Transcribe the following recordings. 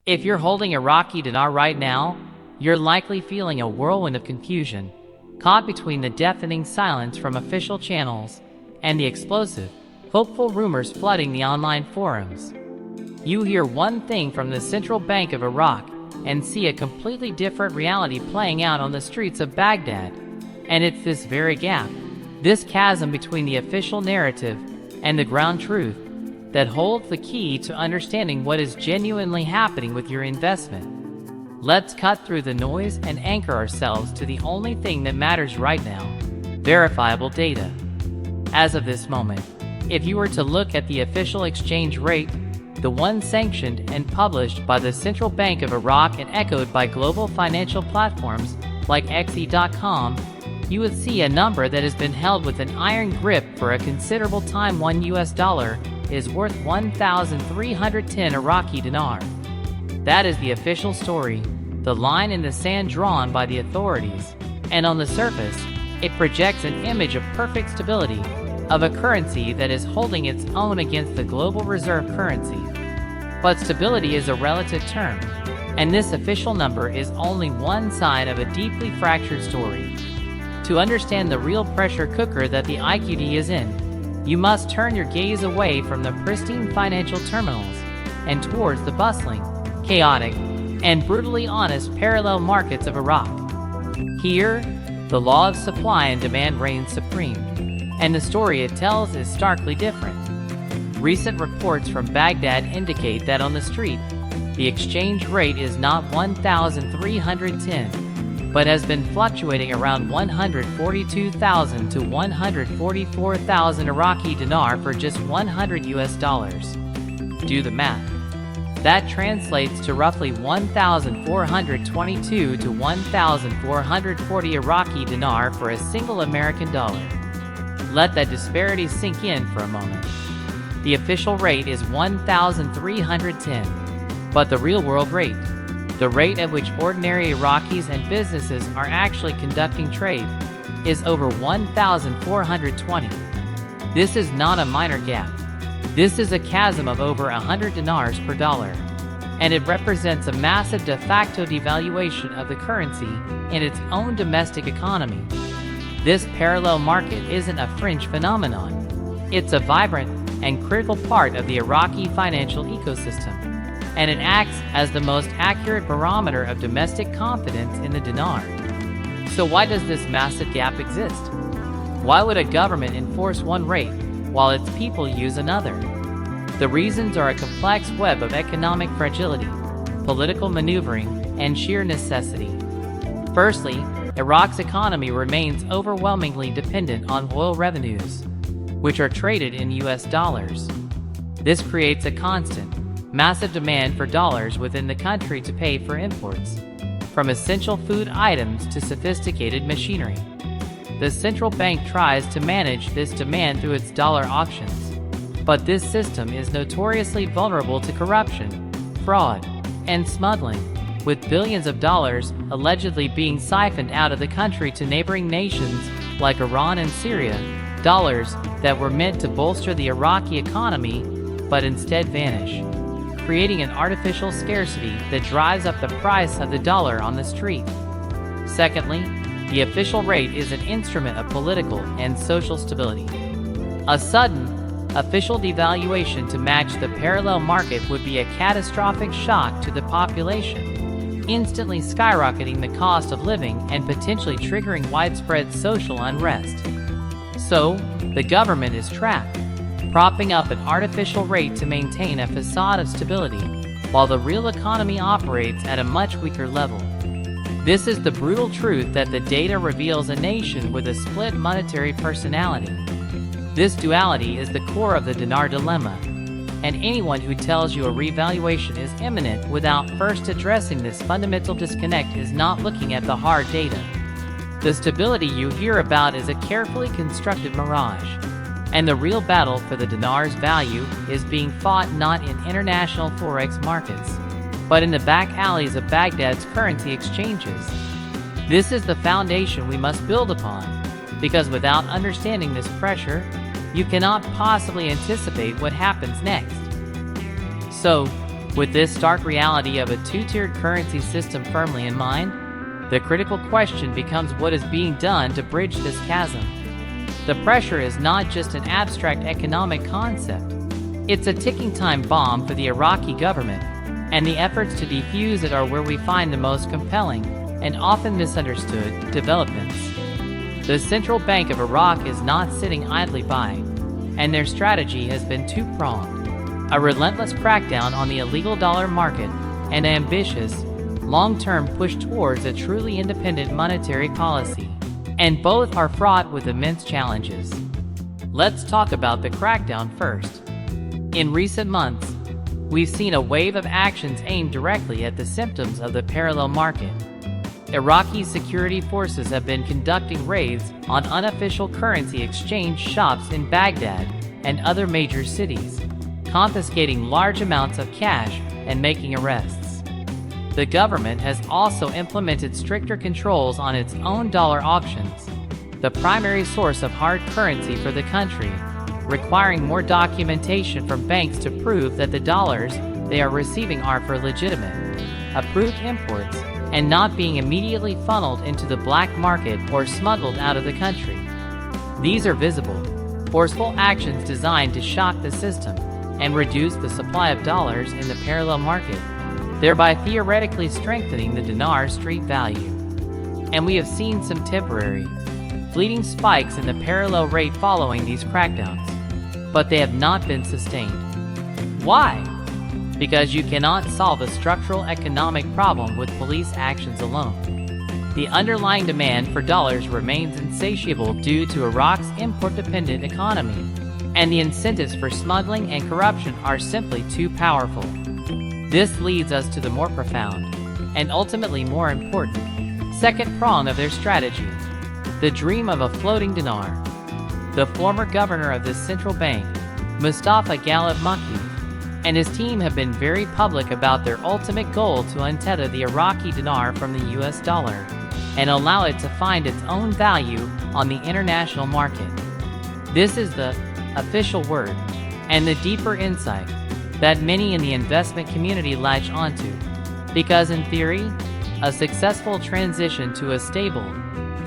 If you're holding Iraqi Dinar right now, you're likely feeling a whirlwind of confusion, caught between the deafening silence from official channels and the explosive, hopeful rumors flooding the online forums. You hear one thing from the Central Bank of Iraq and see a completely different reality playing out on the streets of Baghdad. And it's this very gap, this chasm between the official narrative and the ground truth, that holds the key to understanding what is genuinely happening with your investment. Let's cut through the noise and anchor ourselves to the only thing that matters right now: verifiable data. As of this moment, if you were to look at the official exchange rate, the one sanctioned and published by the Central Bank of Iraq and echoed by global financial platforms like XE.com, you would see a number that has been held with an iron grip for a considerable time. $1 is worth 1,310 Iraqi dinar. That is the official story, the line in the sand drawn by the authorities, and on the surface, it projects an image of perfect stability, of a currency that is holding its own against the global reserve currency. But stability is a relative term, and this official number is only one side of a deeply fractured story. To understand the real pressure cooker that the IQD is in, you must turn your gaze away from the pristine financial terminals and towards the bustling, chaotic, and brutally honest parallel markets of Iraq. Here, the law of supply and demand reigns supreme, and the story it tells is starkly different. Recent reports from Baghdad indicate that on the street, the exchange rate is not 1,310, but has been fluctuating around 142,000 to 144,000 Iraqi dinar for just $100. Do the math. That translates to roughly 1,422 to 1,440 Iraqi dinar for a single American dollar. Let that disparity sink in for a moment. The official rate is 1,310, but the real-world rate, the rate at which ordinary Iraqis and businesses are actually conducting trade, is over 1,420. This is not a minor gap. This is a chasm of over 100 dinars per dollar, and it represents a massive de facto devaluation of the currency in its own domestic economy. This parallel market isn't a fringe phenomenon. It's a vibrant and critical part of the Iraqi financial ecosystem, and it acts as the most accurate barometer of domestic confidence in the dinar. So why does this massive gap exist? Why would a government enforce one rate while its people use another? The reasons are a complex web of economic fragility, political maneuvering, and sheer necessity. Firstly, Iraq's economy remains overwhelmingly dependent on oil revenues, which are traded in US dollars. This creates a constant, massive demand for dollars within the country to pay for imports, from essential food items to sophisticated machinery. The central bank tries to manage this demand through its dollar auctions, but this system is notoriously vulnerable to corruption, fraud, and smuggling, with billions of dollars allegedly being siphoned out of the country to neighboring nations like Iran and Syria, dollars that were meant to bolster the Iraqi economy but instead vanish, creating an artificial scarcity that drives up the price of the dollar on the street. Secondly, the official rate is an instrument of political and social stability. A sudden, official devaluation to match the parallel market would be a catastrophic shock to the population, instantly skyrocketing the cost of living and potentially triggering widespread social unrest. So, the government is trapped, propping up an artificial rate to maintain a facade of stability, while the real economy operates at a much weaker level. This is the brutal truth that the data reveals a nation with a split monetary personality. This duality is the core of the dinar dilemma, and anyone who tells you a revaluation is imminent without first addressing this fundamental disconnect is not looking at the hard data. The stability you hear about is a carefully constructed mirage, and the real battle for the dinar's value is being fought not in international forex markets, but in the back alleys of Baghdad's currency exchanges. This is the foundation we must build upon, because without understanding this pressure, you cannot possibly anticipate what happens next. So, With this stark reality of a two-tiered currency system firmly in mind, the critical question becomes what is being done to bridge this chasm. The pressure is not just an abstract economic concept. It's a ticking time bomb for the Iraqi government, and the efforts to defuse it are where we find the most compelling and often misunderstood developments. The Central Bank of Iraq is not sitting idly by, and their strategy has been two-pronged: a relentless crackdown on the illegal dollar market and an ambitious, long-term push towards a truly independent monetary policy. And both are fraught with immense challenges. Let's talk about the crackdown first. In recent months, we've seen a wave of actions aimed directly at the symptoms of the parallel market. Iraqi security forces have been conducting raids on unofficial currency exchange shops in Baghdad and other major cities, confiscating large amounts of cash and making arrests. The government has also implemented stricter controls on its own dollar auctions, the primary source of hard currency for the country, requiring more documentation from banks to prove that the dollars they are receiving are for legitimate, approved imports and not being immediately funneled into the black market or smuggled out of the country. These are visible, forceful actions designed to shock the system and reduce the supply of dollars in the parallel market, thereby theoretically strengthening the dinar street value. And we have seen some temporary, fleeting spikes in the parallel rate following these crackdowns, but they have not been sustained. Why? Because you cannot solve a structural economic problem with police actions alone. The underlying demand for dollars remains insatiable due to Iraq's import-dependent economy, and the incentives for smuggling and corruption are simply too powerful. This leads us to the more profound, and ultimately more important, second prong of their strategy: the dream of a floating dinar. The former governor of this central bank, Mustafa Galib-Maki, and his team have been very public about their ultimate goal to untether the Iraqi dinar from the US dollar and allow it to find its own value on the international market. This is the official word and the deeper insight that many in the investment community latch onto, because in theory, a successful transition to a stable,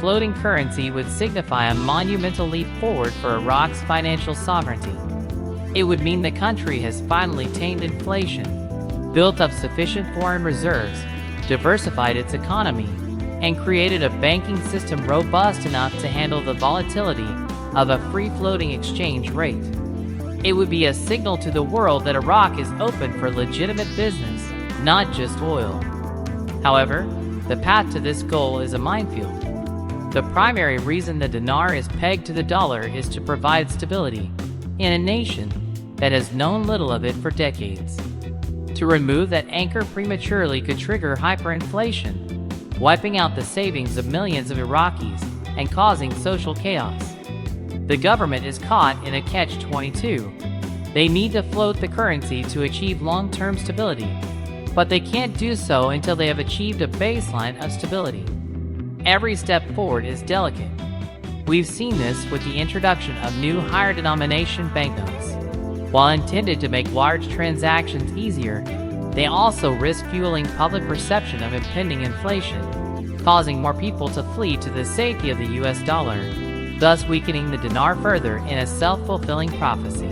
floating currency would signify a monumental leap forward for Iraq's financial sovereignty. It would mean the country has finally tamed inflation, built up sufficient foreign reserves, diversified its economy, and created a banking system robust enough to handle the volatility of a free-floating exchange rate. It would be a signal to the world that Iraq is open for legitimate business, not just oil. However, the path to this goal is a minefield. The primary reason the dinar is pegged to the dollar is to provide stability in a nation that has known little of it for decades. To remove that anchor prematurely could trigger hyperinflation, wiping out the savings of millions of Iraqis and causing social chaos. The government is caught in a catch-22. They need to float the currency to achieve long-term stability, but they can't do so until they have achieved a baseline of stability. Every step forward is delicate. We've seen this with the introduction of new higher denomination banknotes. While intended to make large transactions easier, they also risk fueling public perception of impending inflation, causing more people to flee to the safety of the US dollar, thus weakening the dinar further in a self-fulfilling prophecy.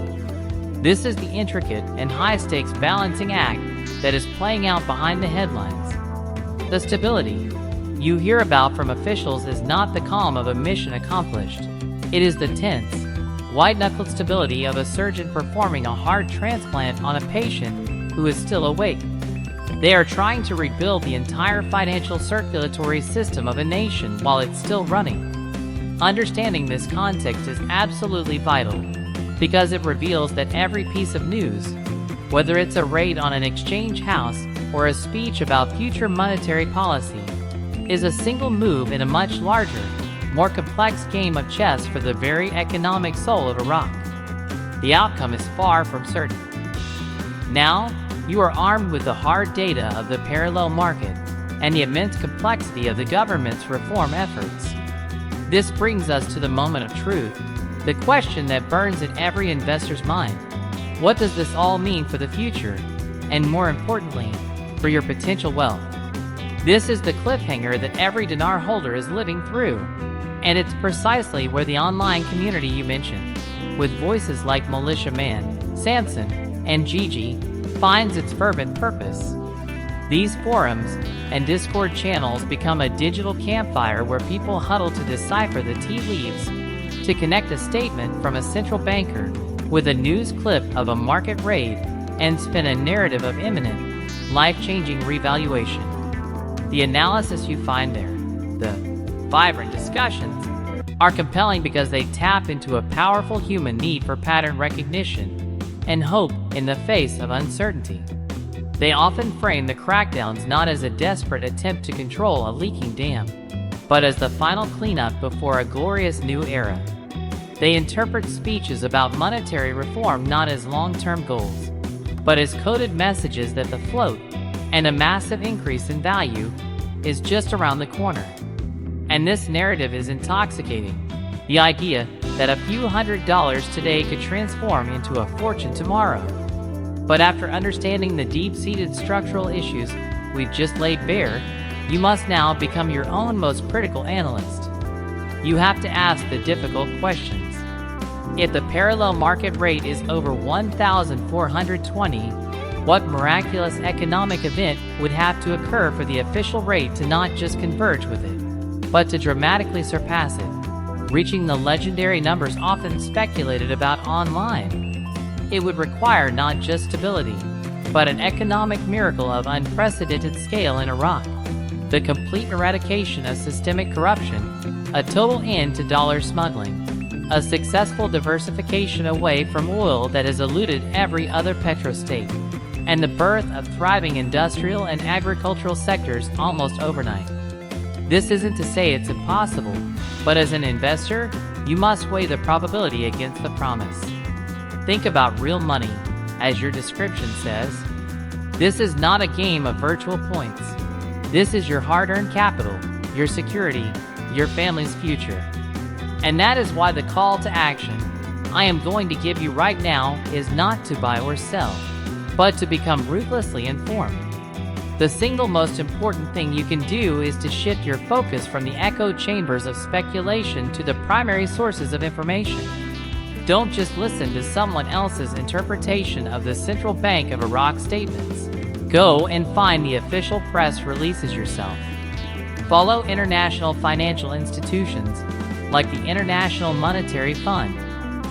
This is the intricate and high-stakes balancing act that is playing out behind the headlines. The stability you hear about from officials is not the calm of a mission accomplished. It is the tense, white-knuckled stability of a surgeon performing a heart transplant on a patient who is still awake. They are trying to rebuild the entire financial circulatory system of a nation while it's still running. Understanding this context is absolutely vital, because it reveals that every piece of news, whether it's a raid on an exchange house or a speech about future monetary policy, is a single move in a much larger, more complex game of chess for the very economic soul of Iraq. The outcome is far from certain. Now, you are armed with the hard data of the parallel market and the immense complexity of the government's reform efforts. This brings us to the moment of truth, the question that burns in every investor's mind. What does this all mean for the future? and more importantly, for your potential wealth. This is the cliffhanger that every dinar holder is living through, and it's precisely where the online community you mentioned, with voices like Militia Man, Samson, and Gigi, finds its fervent purpose. These forums and Discord channels become a digital campfire where people huddle to decipher the tea leaves, to connect a statement from a central banker with a news clip of a market raid, and spin a narrative of imminent, life-changing revaluation. The analysis you find there, the vibrant discussions, are compelling because they tap into a powerful human need for pattern recognition and hope in the face of uncertainty. They often frame the crackdowns not as a desperate attempt to control a leaking dam, but as the final cleanup before a glorious new era. They interpret speeches about monetary reform not as long-term goals, but as coded messages that the float and a massive increase in value is just around the corner. And this narrative is intoxicating. The idea that a few $100s today could transform into a fortune tomorrow. But after understanding the deep-seated structural issues we've just laid bare, you must now become your own most critical analyst. You have to ask the difficult questions. If the parallel market rate is over 1,420, what miraculous economic event would have to occur for the official rate to not just converge with it, but to dramatically surpass it, reaching the legendary numbers often speculated about online? It would require not just stability, but an economic miracle of unprecedented scale in Iraq, the complete eradication of systemic corruption, a total end to dollar smuggling, a successful diversification away from oil that has eluded every other petrostate, and the birth of thriving industrial and agricultural sectors almost overnight. This isn't to say it's impossible, but as an investor, you must weigh the probability against the promise. Think about real money, as your description says. This is not a game of virtual points. This is your hard-earned capital, your security, your family's future. And that is why the call to action I am going to give you right now is not to buy or sell, but to become ruthlessly informed. The single most important thing you can do is to shift your focus from the echo chambers of speculation to the primary sources of information. Don't just listen to someone else's interpretation of the Central Bank of Iraq statements. Go and find the official press releases yourself. Follow international financial institutions like the International Monetary Fund,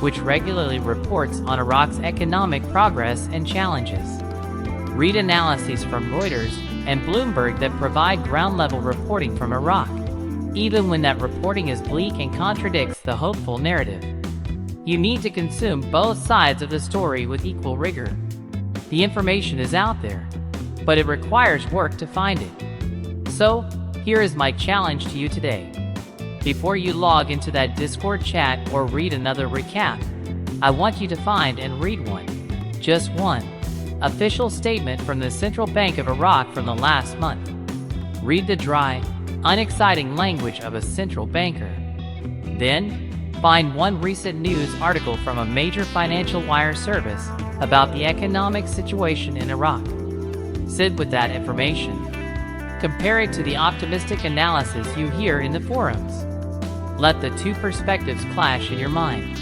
which regularly reports on Iraq's economic progress and challenges. Read analyses from Reuters and Bloomberg that provide ground-level reporting from Iraq, even when that reporting is bleak and contradicts the hopeful narrative. You need to consume both sides of the story with equal rigor. The information is out there, but it requires work to find it. So, here is my challenge to you today. Before you log into that Discord chat or read another recap, I want you to find and read one, just one, official statement from the Central Bank of Iraq from the last month. Read the dry, unexciting language of a central banker. Then, find one recent news article from a major financial wire service about the economic situation in Iraq. Sit with that information. Compare it to the optimistic analysis you hear in the forums. Let the two perspectives clash in your mind.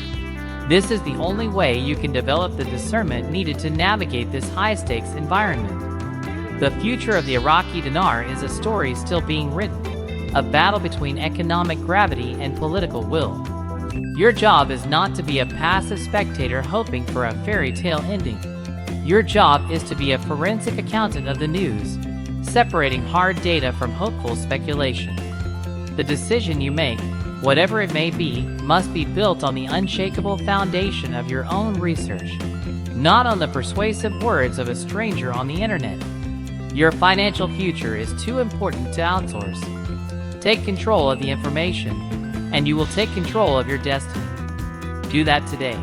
This is the only way you can develop the discernment needed to navigate this high-stakes environment. The future of the Iraqi dinar is a story still being written, a battle between economic gravity and political will. Your job is not to be a passive spectator hoping for a fairy tale ending. Your job is to be a forensic accountant of the news, separating hard data from hopeful speculation. The decision you make, whatever it may be, must be built on the unshakable foundation of your own research, not on the persuasive words of a stranger on the internet. Your financial future is too important to outsource. Take control of the information, and you will take control of your destiny. Do that today.